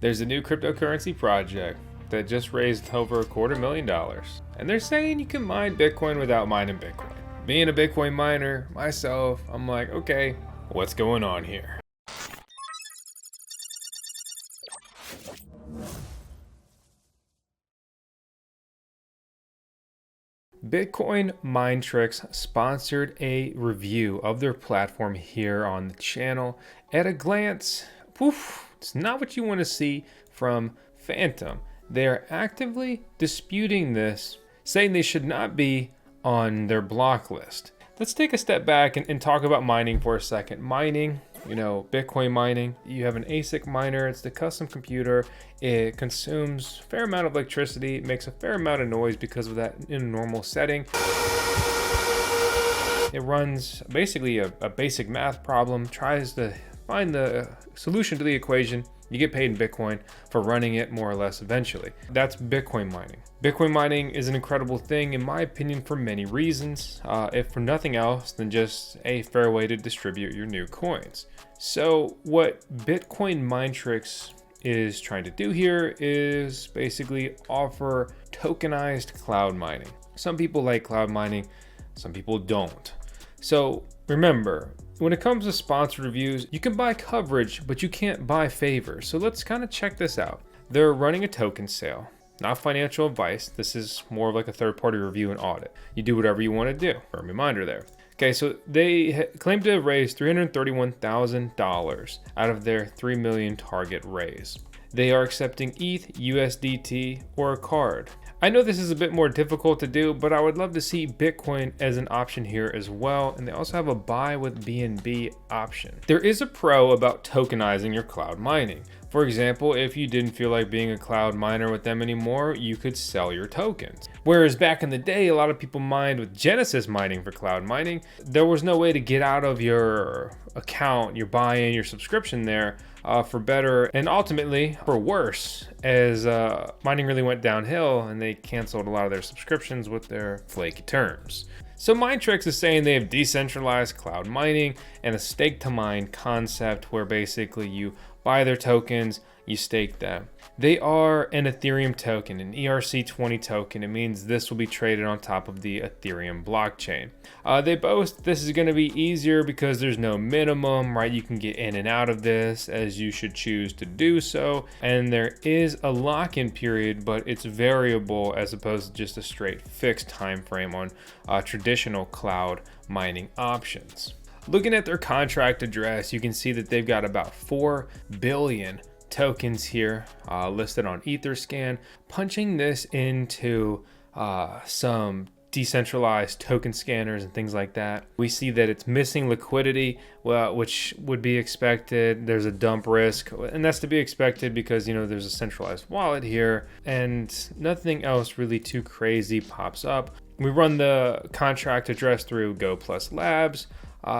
There's a new cryptocurrency project that just raised over $250,000, and they're saying you can mine Bitcoin without mining Bitcoin. Being a Bitcoin miner myself, I'm like, okay, what's going on here? Bitcoin Minetrix sponsored a review of their platform here on the channel. At a glance, it's not what you want to see from Phantom. They are actively disputing this, saying they should not be on their block list. Let's take a step back and talk about mining for a second. Mining, Bitcoin mining, you have an ASIC miner, it's the custom computer. It consumes a fair amount of electricity, it makes a fair amount of noise because of that in a normal setting. It runs basically a basic math problem, tries to find the solution to the equation. You get paid in Bitcoin for running it more or less eventually. That's Bitcoin mining. Bitcoin mining is an incredible thing, in my opinion, for many reasons, if for nothing else than just a fair way to distribute your new coins. So what Bitcoin Minetrix is trying to do here is basically offer tokenized cloud mining. Some people like cloud mining, some people don't. So remember, when it comes to sponsored reviews, you can buy coverage, but you can't buy favors. So let's kind of check this out. They're running a token sale, not financial advice. This is more of like a third-party review and audit. You do whatever you want to do. Firm reminder there. Okay, so they claim to have raised $331,000 out of their 3 million target raise. They are accepting ETH, USDT, or a card. I know this is a bit more difficult to do, but I would love to see Bitcoin as an option here as well. And they also have a buy with BNB option. There is a pro about tokenizing your cloud mining. For example, if you didn't feel like being a cloud miner with them anymore, you could sell your tokens. Whereas back in the day, a lot of people mined with Genesis mining for cloud mining. There was no way to get out of your account, your buy-in, your subscription there for better and ultimately for worse, as mining really went downhill and they canceled a lot of their subscriptions with their flaky terms. So Minetrix is saying they have decentralized cloud mining and a stake to mine concept where basically you buy their tokens, you stake them. They are an Ethereum token, an ERC20 token. It means this will be traded on top of the Ethereum blockchain. They boast this is going to be easier because there's no minimum, right? You can get in and out of this as you should choose to do so. And there is a lock-in period, but it's variable as opposed to just a straight fixed time frame on traditional cloud mining options. Looking at their contract address, you can see that they've got about 4 billion tokens here listed on Etherscan. Punching this into some decentralized token scanners and things like that, we see that it's missing liquidity, which would be expected. There's a dump risk, and that's to be expected because there's a centralized wallet here and nothing else really too crazy pops up. We run the contract address through Go Plus Labs.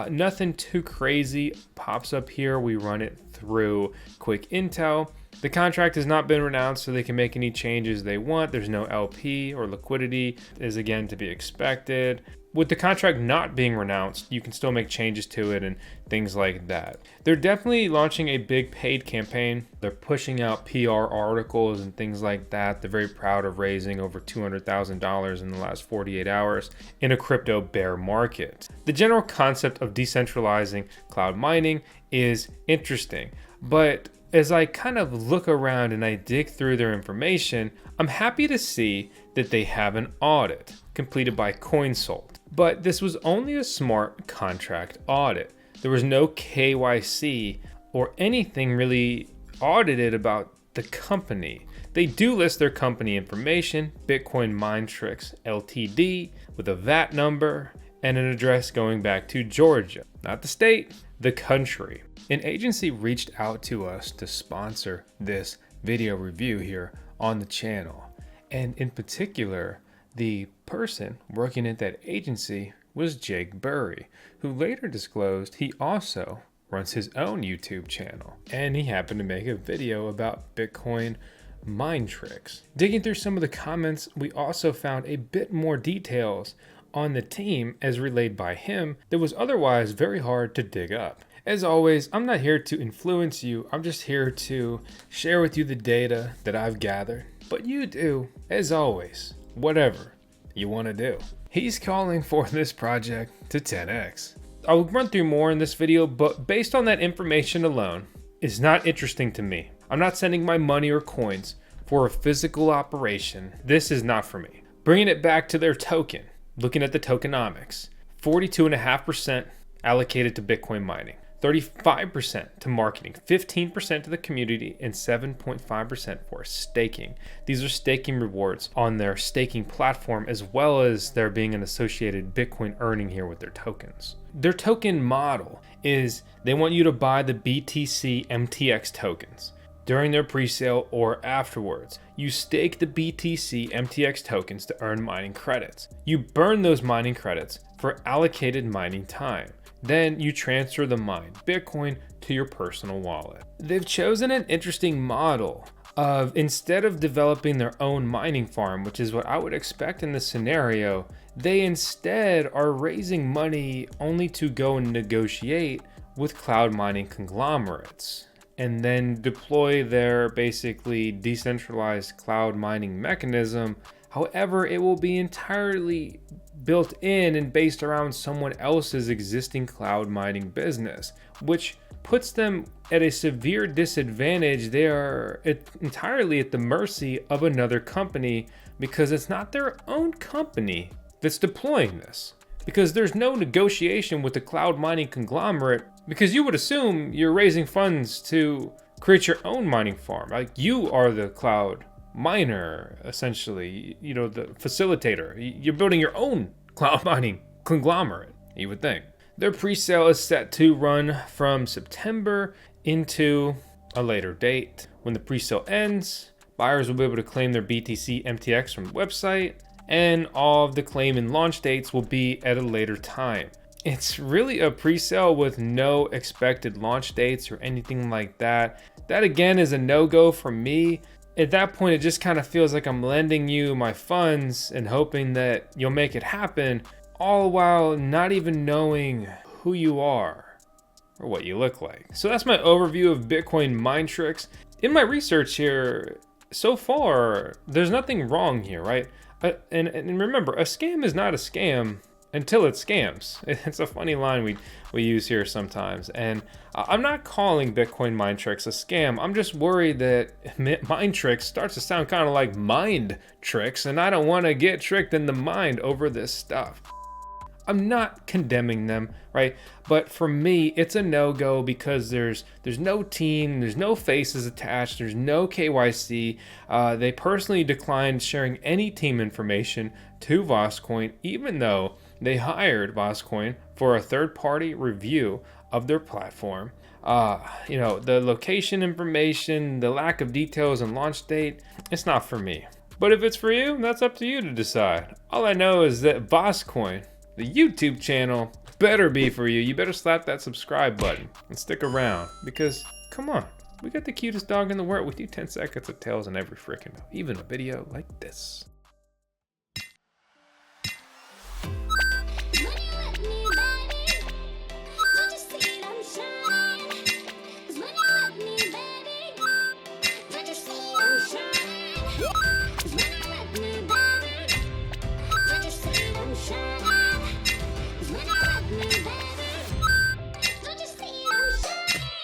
Nothing too crazy pops up here. We run it through Quick Intel. The contract has not been renounced, so they can make any changes they want. There's no LP or liquidity, is again to be expected. With the contract not being renounced, you can still make changes to it and things like that. They're definitely launching a big paid campaign. They're pushing out PR articles and things like that. They're very proud of raising over $200,000 in the last 48 hours in a crypto bear market. The general concept of decentralizing cloud mining is interesting, but as I kind of look around and I dig through their information, I'm happy to see that they have an audit completed by Coinsult. But this was only a smart contract audit. There was no KYC or anything really audited about the company. They do list their company information, Bitcoin Minetrix Ltd, with a VAT number and an address going back to Georgia. Not the state, the country. An agency reached out to us to sponsor this video review here on the channel. And in particular, the person working at that agency was Jake Burry, who later disclosed he also runs his own YouTube channel. And he happened to make a video about Bitcoin Minetrix. Digging through some of the comments, we also found a bit more details on the team as relayed by him that was otherwise very hard to dig up. As always, I'm not here to influence you. I'm just here to share with you the data that I've gathered. But you do, as always, whatever you want to do. He's calling for this project to 10x. I'll run through more in this video, but based on that information alone, it's not interesting to me. I'm not sending my money or coins for a physical operation. This is not for me. Bringing it back to their token, looking at the tokenomics, 42.5% allocated to Bitcoin mining, 35% to marketing, 15% to the community, and 7.5% for staking. These are staking rewards on their staking platform, as well as there being an associated Bitcoin earning here with their tokens. Their token model is they want you to buy the BTCMTX tokens during their presale or afterwards. You stake the BTCMTX tokens to earn mining credits. You burn those mining credits for allocated mining time. Then you transfer the mined Bitcoin to your personal wallet. They've chosen an interesting model of, instead of developing their own mining farm, which is what I would expect in this scenario, they instead are raising money only to go and negotiate with cloud mining conglomerates and then deploy their basically decentralized cloud mining mechanism. However, it will be entirely built in and based around someone else's existing cloud mining business, which puts them at a severe disadvantage. They are entirely at the mercy of another company because it's not their own company that's deploying this. Because there's no negotiation with the cloud mining conglomerate, because you would assume you're raising funds to create your own mining farm. Like, you are the cloud miner, essentially, you know, the facilitator. You're building your own cloud mining conglomerate, you would think. Their presale is set to run from September into a later date. When the presale ends, buyers will be able to claim their BTC MTX from the website, and all of the claim and launch dates will be at a later time. It's really a presale with no expected launch dates or anything like that. That again is a no-go for me. At that point, it just kind of feels like I'm lending you my funds and hoping that you'll make it happen, all while not even knowing who you are or what you look like. So that's my overview of Bitcoin Minetrix. In my research here, so far, there's nothing wrong here, right? And remember, a scam is not a scam until it scams. It's a funny line we use here sometimes. And I'm not calling Bitcoin Minetrix a scam. I'm just worried that Minetrix starts to sound kind of like mind tricks, and I don't want to get tricked in the mind over this stuff. I'm not condemning them, right? But for me, it's a no-go because there's no team, there's no faces attached, there's no KYC. They personally declined sharing any team information to Voscoin, even though they hired Voscoin for a third-party review of their platform. You know, the location information, the lack of details and launch date, it's not for me. But if it's for you, that's up to you to decide. All I know is that Voscoin, the YouTube channel, better be for you. You better slap that subscribe button and stick around, because come on, we got the cutest dog in the world. We do 10 seconds of tails in every freaking, even a video like this.